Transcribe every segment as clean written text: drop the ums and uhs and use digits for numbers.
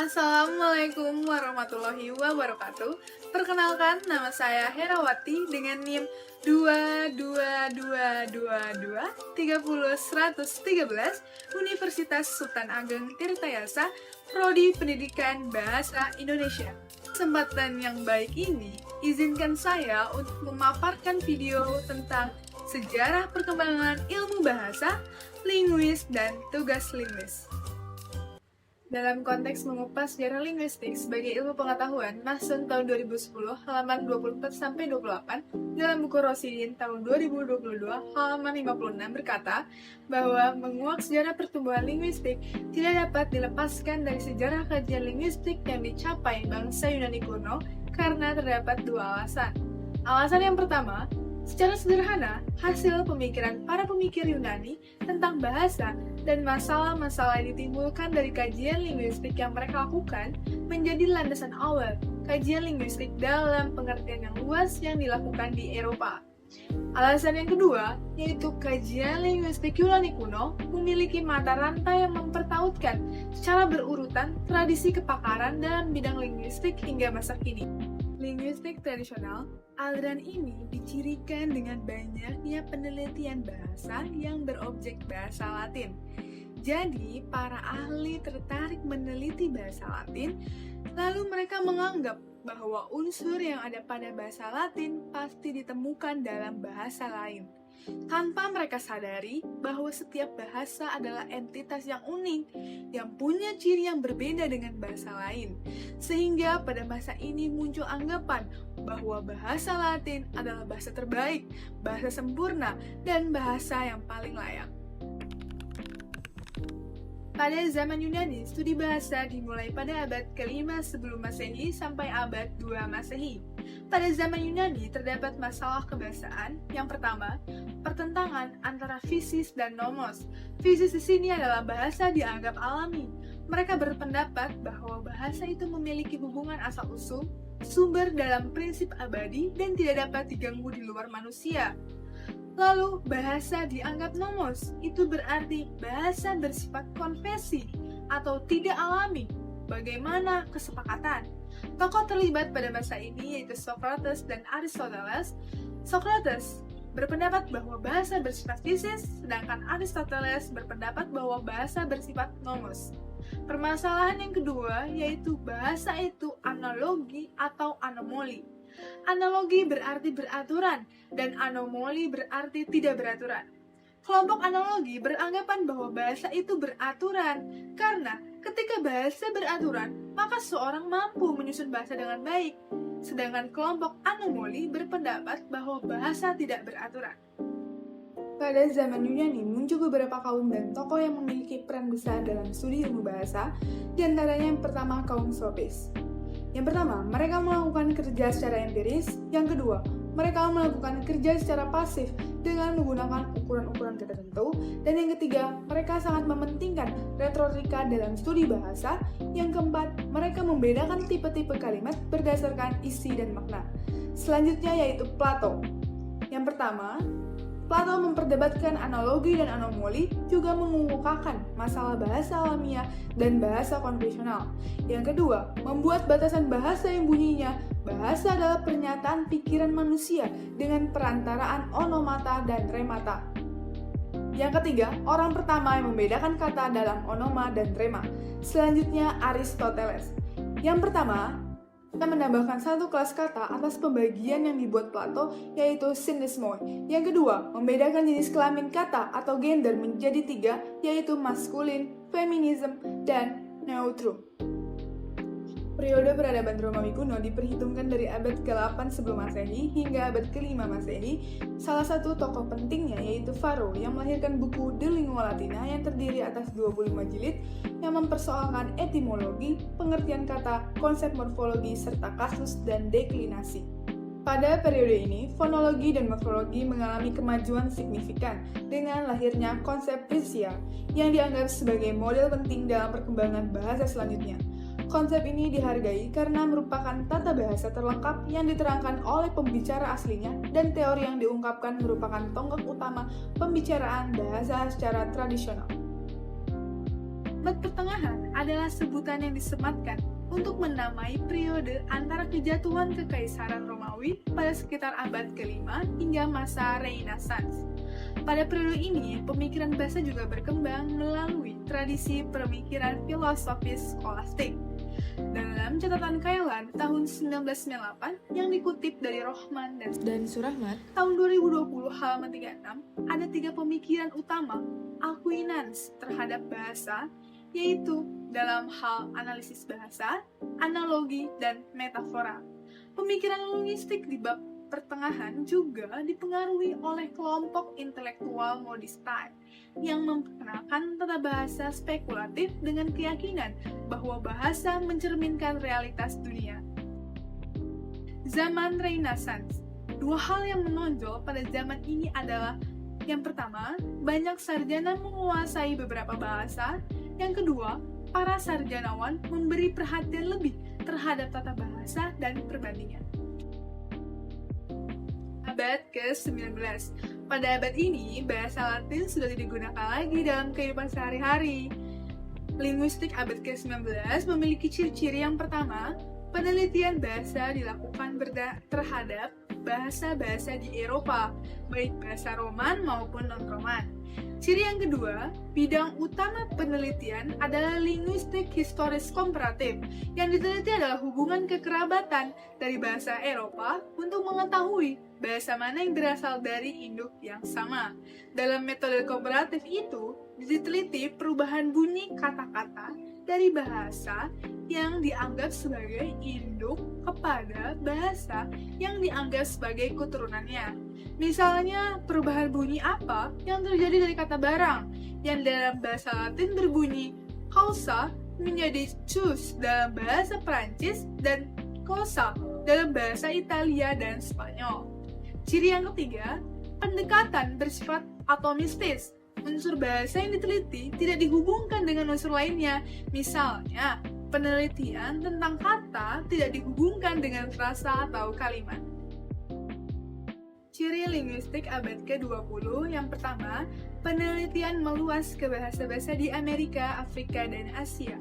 Assalamualaikum warahmatullahi wabarakatuh. Perkenalkan, nama saya Herawati dengan NIM 22222301113 Universitas Sultan Ageng Tirtayasa, Prodi Pendidikan Bahasa Indonesia. Kesempatan yang baik ini, izinkan saya untuk memaparkan video tentang sejarah perkembangan ilmu bahasa, linguis, dan tugas linguis. Dalam konteks mengupas sejarah linguistik sebagai ilmu pengetahuan, Masun tahun 2010, halaman 24-28, dalam buku Rosidin tahun 2022, halaman 56 berkata bahwa menguak sejarah pertumbuhan linguistik tidak dapat dilepaskan dari sejarah kajian linguistik yang dicapai bangsa Yunani kuno karena terdapat dua alasan. Alasan yang pertama, secara sederhana, hasil pemikiran para pemikir Yunani tentang bahasa dan masalah-masalah yang ditimbulkan dari kajian linguistik yang mereka lakukan menjadi landasan awal kajian linguistik dalam pengertian yang luas yang dilakukan di Eropa. Alasan yang kedua, yaitu kajian linguistik Yunani kuno memiliki mata rantai yang mempertautkan secara berurutan tradisi kepakaran dalam bidang linguistik hingga masa kini. Linguistik tradisional, aliran ini dicirikan dengan banyaknya penelitian bahasa yang berobjek bahasa Latin. Jadi, para ahli tertarik meneliti bahasa Latin, lalu mereka menganggap bahwa unsur yang ada pada bahasa Latin pasti ditemukan dalam bahasa lain. Tanpa mereka sadari bahwa setiap bahasa adalah entitas yang unik, yang punya ciri yang berbeda dengan bahasa lain. Sehingga pada masa ini muncul anggapan bahwa bahasa Latin adalah bahasa terbaik, bahasa sempurna, dan bahasa yang paling layak. Pada zaman Yunani, studi bahasa dimulai pada abad ke-5 sebelum Masehi sampai abad 2 Masehi. Pada zaman Yunani terdapat masalah kebahasaan. Yang pertama, pertentangan antara fisis dan nomos. Fisis di sini adalah bahasa dianggap alami. Mereka berpendapat bahwa bahasa itu memiliki hubungan asal-usul, sumber dalam prinsip abadi, dan tidak dapat diganggu di luar manusia. Lalu, bahasa dianggap nomos, itu berarti bahasa bersifat konfesi atau tidak alami. Bagaimana kesepakatan? Tokoh terlibat pada masa ini yaitu Socrates dan Aristoteles. Socrates berpendapat bahwa bahasa bersifat fisis, sedangkan Aristoteles berpendapat bahwa bahasa bersifat nomos. Permasalahan yang kedua yaitu bahasa itu analogi atau anomali. Analogi berarti beraturan, dan anomali berarti tidak beraturan. Kelompok analogi beranggapan bahwa bahasa itu beraturan, karena ketika bahasa beraturan, maka seorang mampu menyusun bahasa dengan baik. Sedangkan kelompok anomali berpendapat bahwa bahasa tidak beraturan. Pada zaman Yunani muncul beberapa kaum dan tokoh yang memiliki peran besar dalam studi ilmu bahasa, di antaranya yang pertama kaum Sofis. Yang pertama, mereka melakukan kerja secara empiris. Yang kedua, mereka melakukan kerja secara pasif dengan menggunakan ukuran-ukuran tertentu. Dan yang ketiga, mereka sangat mementingkan retorika dalam studi bahasa. Yang keempat, mereka membedakan tipe-tipe kalimat berdasarkan isi dan makna. Selanjutnya yaitu Plato. Yang pertama, Plato memperdebatkan analogi dan anomali, juga mengemukakan masalah bahasa alamiah dan bahasa konvensional. Yang kedua, membuat batasan bahasa yang bunyinya, bahasa adalah pernyataan pikiran manusia dengan perantaraan onomata dan remata. Yang ketiga, orang pertama yang membedakan kata dalam onoma dan rema. Selanjutnya, Aristoteles. Yang pertama, kita menambahkan satu kelas kata atas pembagian yang dibuat Plato, yaitu synismoi. Yang kedua, membedakan jenis kelamin kata atau gender menjadi 3, yaitu maskulin, feminisme, dan neutrum. Periode peradaban Romawi kuno diperhitungkan dari abad ke-8 sebelum Masehi hingga abad ke-5 Masehi. Salah satu tokoh pentingnya yaitu Varro yang melahirkan buku De Lingua Latina yang terdiri atas 25 jilid yang mempersoalkan etimologi, pengertian kata, konsep morfologi, serta kasus dan deklinasi. Pada periode ini, fonologi dan morfologi mengalami kemajuan signifikan dengan lahirnya konsep frisia yang dianggap sebagai model penting dalam perkembangan bahasa selanjutnya. Konsep ini dihargai karena merupakan tata bahasa terlengkap yang diterangkan oleh pembicara aslinya dan teori yang diungkapkan merupakan tonggak utama pembicaraan bahasa secara tradisional. Abad Pertengahan adalah sebutan yang disematkan untuk menamai periode antara kejatuhan Kekaisaran Romawi pada sekitar abad ke-5 hingga masa Renaissance. Pada periode ini, pemikiran bahasa juga berkembang melalui tradisi pemikiran filosofis skolastik. Dalam catatan Kailan tahun 1998 yang dikutip dari Rohman dan Surahmat, tahun 2020 halaman 36, ada 3 pemikiran utama Aquinas terhadap bahasa, yaitu dalam hal analisis bahasa, analogi, dan metafora. Pemikiran linguistik di bab pertengahan juga dipengaruhi oleh kelompok intelektual modistai yang memperkenalkan tata bahasa spekulatif dengan keyakinan bahwa bahasa mencerminkan realitas dunia. Zaman Renaissance. 2 hal yang menonjol pada zaman ini adalah: yang pertama, banyak sarjana menguasai beberapa bahasa. Yang kedua, para sarjanawan memberi perhatian lebih terhadap tata bahasa dan perbandingan. Abad ke-19. Pada abad ini, bahasa Latin sudah tidak digunakan lagi dalam kehidupan sehari-hari. Linguistik abad ke-19 memiliki ciri-ciri. Yang pertama, penelitian bahasa dilakukan terhadap bahasa-bahasa di Eropa, baik bahasa Roman maupun non-Roman. Ciri yang kedua, bidang utama penelitian adalah linguistik historis komparatif. Yang diteliti adalah hubungan kekerabatan dari bahasa Eropa untuk mengetahui bahasa mana yang berasal dari induk yang sama. Dalam metode komparatif itu, diteliti perubahan bunyi kata-kata dari bahasa yang dianggap sebagai induk kepada bahasa yang dianggap sebagai keturunannya. Misalnya, perubahan bunyi apa yang terjadi dari kata barang, yang dalam bahasa Latin berbunyi causa menjadi cus dalam bahasa Prancis dan cosa dalam bahasa Italia dan Spanyol. Ciri yang ketiga, pendekatan bersifat atomistis. Unsur bahasa yang diteliti tidak dihubungkan dengan unsur lainnya. Misalnya, penelitian tentang kata tidak dihubungkan dengan frasa atau kalimat. Ciri linguistik abad ke-20 yang pertama, penelitian meluas ke bahasa-bahasa di Amerika, Afrika, dan Asia.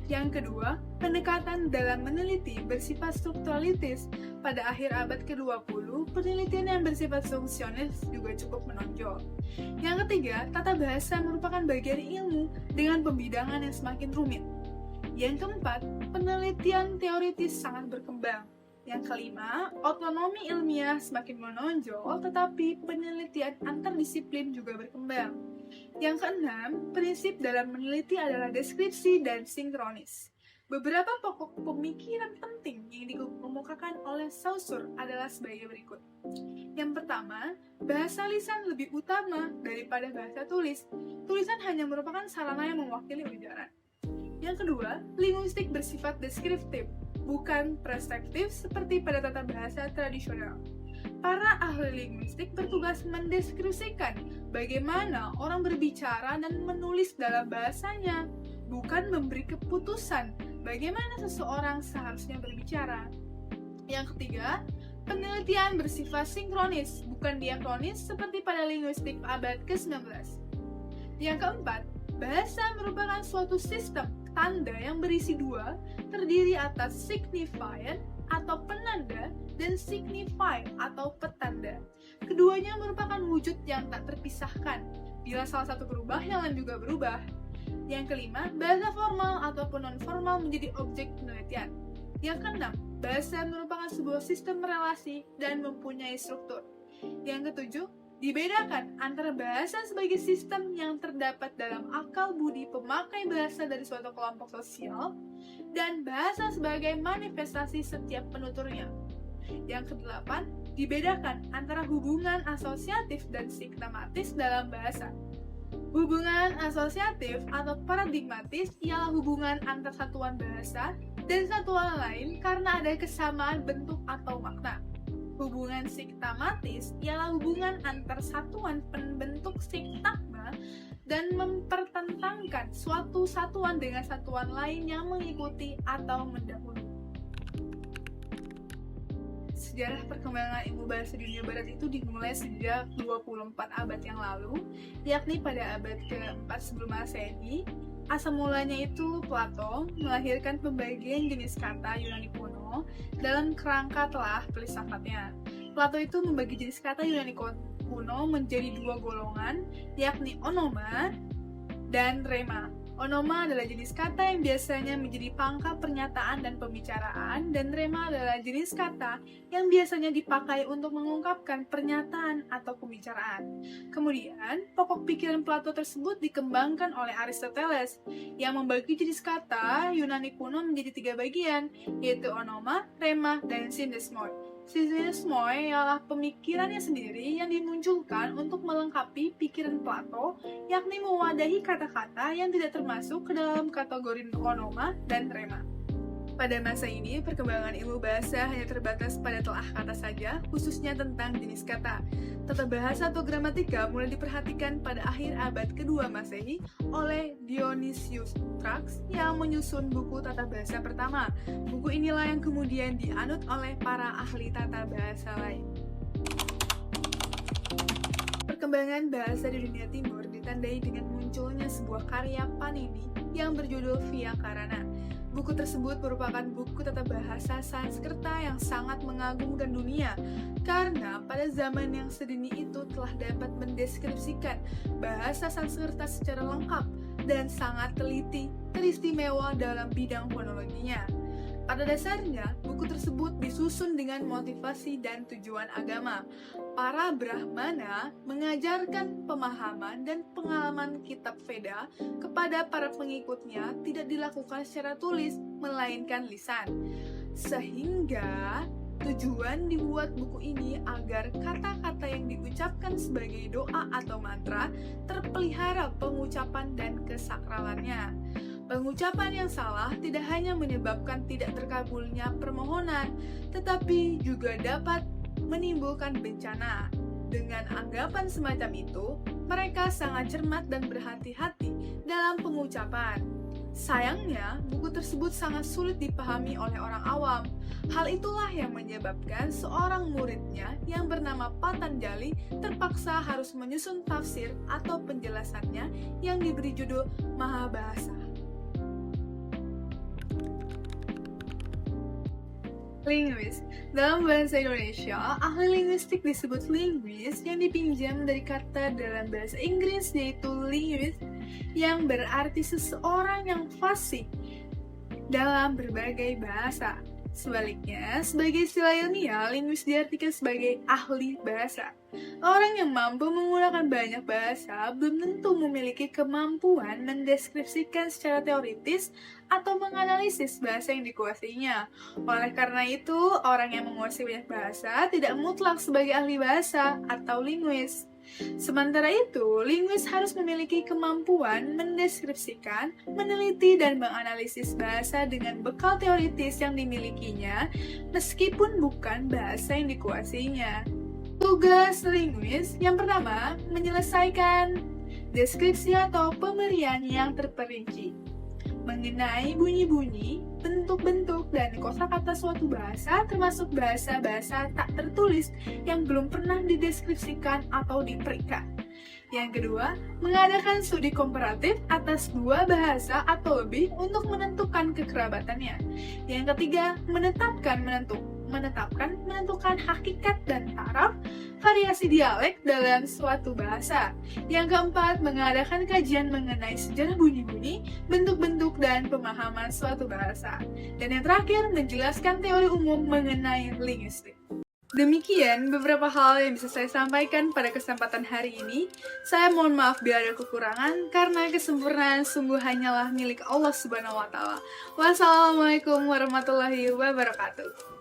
Yang kedua, pendekatan dalam meneliti bersifat strukturalitis. Pada akhir abad ke-20, penelitian yang bersifat fungsionis juga cukup menonjol. Yang ketiga, tata bahasa merupakan bagian ilmu dengan pembidangan yang semakin rumit. Yang keempat, penelitian teoritis sangat berkembang. Yang kelima, otonomi ilmiah semakin menonjol, tetapi penelitian antardisiplin juga berkembang. Yang keenam, prinsip dalam meneliti adalah deskripsi dan sinkronis. Beberapa pokok pemikiran penting yang dikemukakan oleh Saussure adalah sebagai berikut. Yang pertama, bahasa lisan lebih utama daripada bahasa tulis. Tulisan hanya merupakan sarana yang mewakili ujaran. Yang kedua, linguistik bersifat deskriptif, bukan preskriptif seperti pada tata bahasa tradisional. Para ahli linguistik bertugas mendeskripsikan bagaimana orang berbicara dan menulis dalam bahasanya, bukan memberi keputusan bagaimana seseorang seharusnya berbicara. Yang ketiga, penelitian bersifat sinkronis, bukan diakronis seperti pada linguistik abad ke-19. Yang keempat, bahasa merupakan suatu sistem tanda yang berisi 2, terdiri atas signifier atau penanda dan signify atau petanda. Keduanya merupakan wujud yang tak terpisahkan. Bila salah satu berubah, yang lain juga berubah. Yang kelima, bahasa formal ataupun non-formal menjadi objek penelitian. Yang keenam, bahasa merupakan sebuah sistem relasi dan mempunyai struktur. Yang ketujuh, dibedakan antara bahasa sebagai sistem yang terdapat dalam akal budi pemakai bahasa dari suatu kelompok sosial dan bahasa sebagai manifestasi setiap penuturnya. Yang kedelapan, dibedakan antara hubungan asosiatif dan siktematis dalam bahasa. Hubungan asosiatif atau paradigmatis ialah hubungan antar satuan bahasa dan satuan lain karena ada kesamaan bentuk atau makna. Hubungan siktamatis ialah hubungan antar satuan pembentuk sintagma dan mempertentangkan suatu satuan dengan satuan lain yang mengikuti atau mendahului. Sejarah perkembangan ilmu bahasa di dunia barat itu dimulai sejak 24 abad yang lalu, yakni pada abad ke-4 sebelum Masehi, Asal mulanya itu Plato melahirkan pembagian jenis kata Yunani kuno dalam kerangka telah filsafatnya. Plato itu membagi jenis kata Yunani kuno menjadi dua golongan, yakni onoma dan rema. Onoma adalah jenis kata yang biasanya menjadi pangkal pernyataan dan pembicaraan, dan rema adalah jenis kata yang biasanya dipakai untuk mengungkapkan pernyataan atau pembicaraan. Kemudian, pokok pikiran Plato tersebut dikembangkan oleh Aristoteles yang membagi jenis kata Yunani kuno menjadi 3 bagian, yaitu onoma, rema, dan sindesmoi. Sindesmoi ialah pemikirannya sendiri yang dimunculkan untuk melengkapi pikiran Plato, yakni mewadahi kata-kata yang tidak termasuk ke dalam kategori onoma dan rema. Pada masa ini, perkembangan ilmu bahasa hanya terbatas pada telah kata saja, khususnya tentang jenis kata. Tata bahasa atau gramatika mulai diperhatikan pada akhir abad kedua Masehi oleh Dionysius Trax yang menyusun buku tata bahasa pertama. Buku inilah yang kemudian dianut oleh para ahli tata bahasa lain. Perkembangan bahasa di dunia timur ditandai dengan munculnya sebuah karya Panini yang berjudul Vyakarana. Buku tersebut merupakan buku tata bahasa Sanskerta yang sangat mengagumkan dunia, karena pada zaman yang sedini itu telah dapat mendeskripsikan bahasa Sanskerta secara lengkap dan sangat teliti, teristimewa dalam bidang fonologinya. Pada dasarnya, buku tersebut disusun dengan motivasi dan tujuan agama. Para Brahmana mengajarkan pemahaman dan pengalaman kitab Veda kepada para pengikutnya tidak dilakukan secara tulis, melainkan lisan. Sehingga tujuan dibuat buku ini agar kata-kata yang diucapkan sebagai doa atau mantra terpelihara pengucapan dan kesakralannya. Pengucapan yang salah tidak hanya menyebabkan tidak terkabulnya permohonan, tetapi juga dapat menimbulkan bencana. Dengan anggapan semacam itu, mereka sangat cermat dan berhati-hati dalam pengucapan. Sayangnya, buku tersebut sangat sulit dipahami oleh orang awam. Hal itulah yang menyebabkan seorang muridnya yang bernama Patanjali terpaksa harus menyusun tafsir atau penjelasannya yang diberi judul Mahabhasa. Linguis. Dalam bahasa Indonesia, ahli linguistik disebut linguis yang dipinjam dari kata dalam bahasa Inggris yaitu linguist, yang berarti seseorang yang fasih dalam berbagai bahasa. Sebaliknya, sebagai istilah ilmiah, linguis diartikan sebagai ahli bahasa. Orang yang mampu menggunakan banyak bahasa belum tentu memiliki kemampuan mendeskripsikan secara teoritis atau menganalisis bahasa yang dikuasainya. Oleh karena itu, orang yang menguasai banyak bahasa tidak mutlak sebagai ahli bahasa atau linguis. Sementara itu, linguis harus memiliki kemampuan mendeskripsikan, meneliti, dan menganalisis bahasa dengan bekal teoritis yang dimilikinya, meskipun bukan bahasa yang dikuasainya. Tugas linguis yang pertama, menyelesaikan deskripsi atau pemberian yang terperinci mengenai bunyi-bunyi, bentuk-bentuk, dan kosakata suatu bahasa, termasuk bahasa-bahasa tak tertulis yang belum pernah dideskripsikan atau diperikat. Yang kedua, mengadakan studi komparatif atas dua bahasa atau lebih untuk menentukan kekerabatannya. Yang ketiga, menentukan hakikat dan taraf variasi dialek dalam suatu bahasa. Yang keempat, mengadakan kajian mengenai sejarah bunyi-bunyi, bentuk-bentuk, dan pemahaman suatu bahasa. Dan yang terakhir, menjelaskan teori umum mengenai linguistik. Demikian beberapa hal yang bisa saya sampaikan pada kesempatan hari ini. Saya mohon maaf bila ada kekurangan, karena kesempurnaan sungguh hanyalah milik Allah Subhanahu wa Ta'ala. Wassalamualaikum warahmatullahi wabarakatuh.